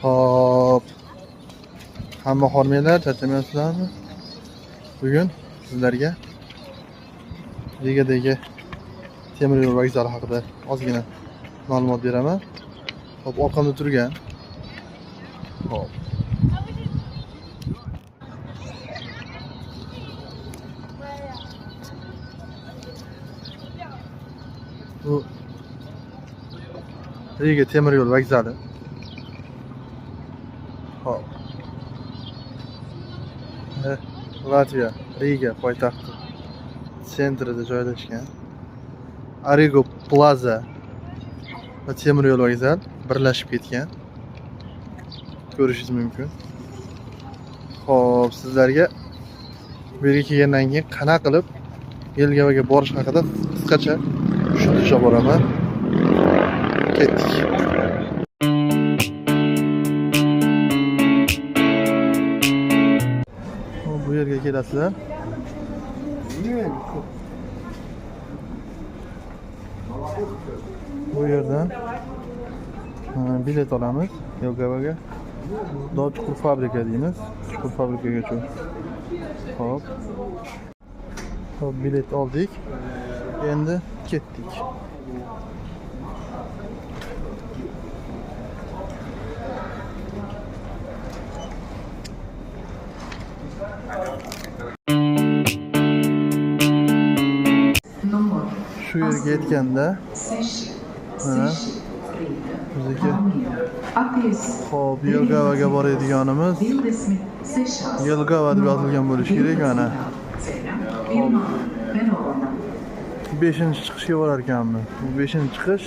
Hop. Hamma xormanglar, charchamayapsizlarmi? Bugun sizlarga Rigadagi temir yo'l vokzali haqida ozgina ma'lumot beraman. Hop, orqamda turgan. Hop. Bu Riga temir yo'l vokzali. Hop. Latviya, Riga poytaxti sentrida joylashgan. Arigo Plaza va temir yo'l vokzal birlashib ketgan. Ko'rishingiz mumkin. Xo'p, sizlarga bu yerga kelgandan keyin qanaqa qilib Yelgavaga borish haqida qisqacha tushuntirib boraman. Ketdik. Bu yerga kelasizlar. Bu yerdan bilet olamiz Yelgavaga. Chuqur fabrika deymiz. Chuqur fabrikagacha. Hop. Hop, bilet oldik. Endi ketdik. Şu yerga yetganda mana bizdagi hop Yelgavaga boradiganimiz Yelgava deb yozilgan bo'lishi kerak mana. 5-chiqishga borar ekanmiz. Bu 5-chiqish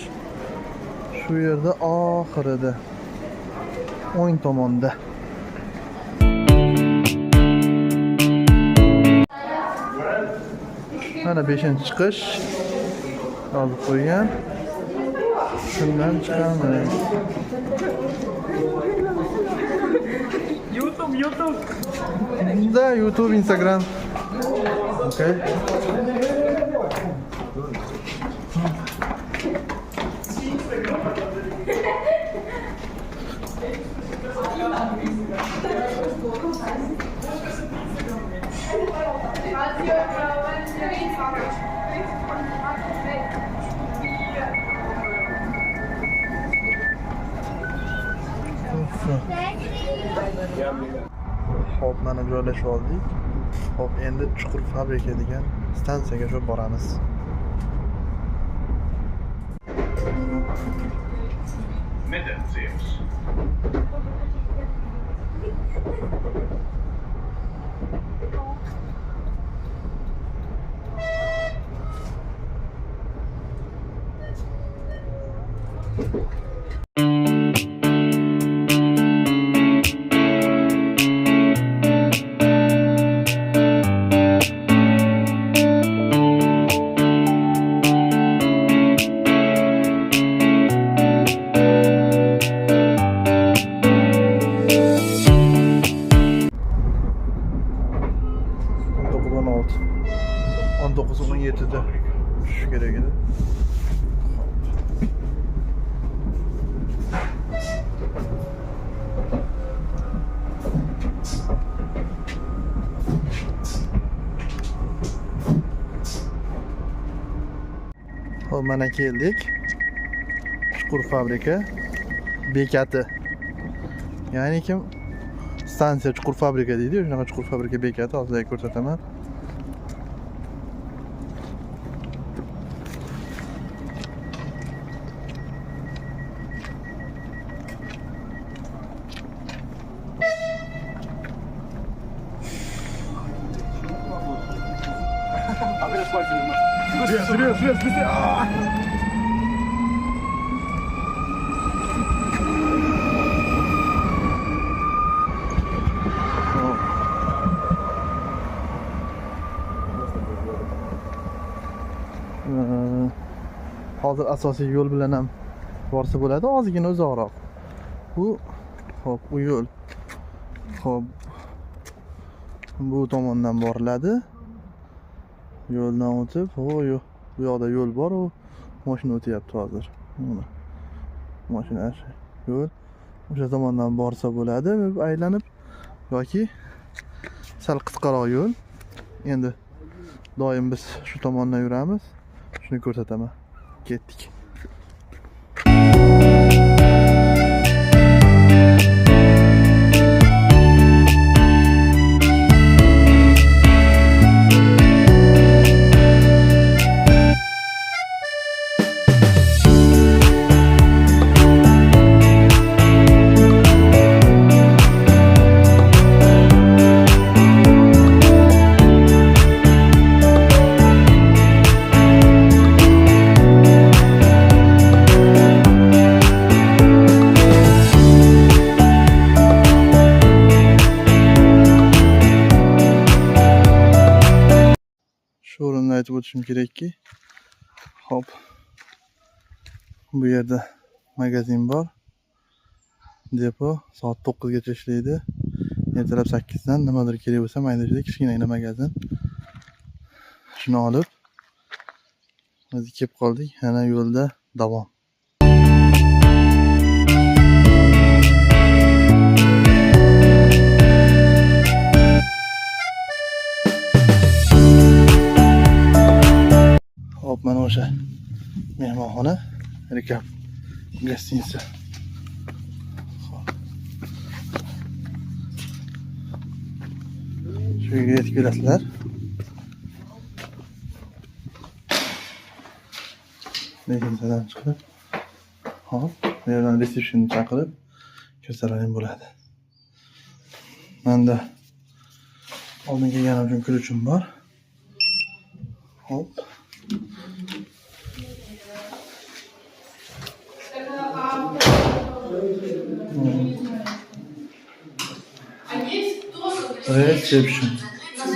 shu yerda oxirida o'ng tomonda. Mana 5-chiqish yozib qo'ygan. Shundan chiqamiz. YouTube. Da, YouTube, Instagram. Okay. Hop, mana joylashib oldik. Hop, endi Chuqur fabrika degan stansiyaga shu boramiz. On 19-17'de uçuş gereğidir. Hop, mana keldik. Chuqur fabrika bekati. Ya'ni kim stansiya Chuqur fabrika deydi. Shunaqa Chuqur fabrika bekati hozir ko'rsataman. Şuraya. Hozir asosiy yo'l bilan ham borsa bo'ladi, ozgina uzoqroq. Bu hop, u yo'l. Hop. Bu tomondan boriladi. Yo'ldan o'tib, bu yoqda yo'l bor, u mashina o'tyapti hozir. Mana mashina yo'l. o'sha tomondan borsa bo'ladi, aylanib yoki sal qisqaroq yo'l. Endi doim biz shu tomondan yuramiz. Shuni ko'rsataman. Ketdik. Shu o'rinda aytib o'tishim kerakki, hop, bu yerda magazin bor. Depo soat 9 gacha ishlaydi. Ertalab 8 dan nimadir kerak bo'lsa, mayda-chuyda kichkinagina magazin. Shuni olib biz kelib qoldik. Yana yo'lda davom. Hop, mana o'sha mehmonxona, Rekab gostinitsa. Shu yerga yetib kelasizlar. Lekinsadan chiqib, hop, bu yerdan resepsiyonni chaqirib ko'rsalaring bo'ladi. Menda oldin kelganim uchun kluchim bor. Hop. Reception.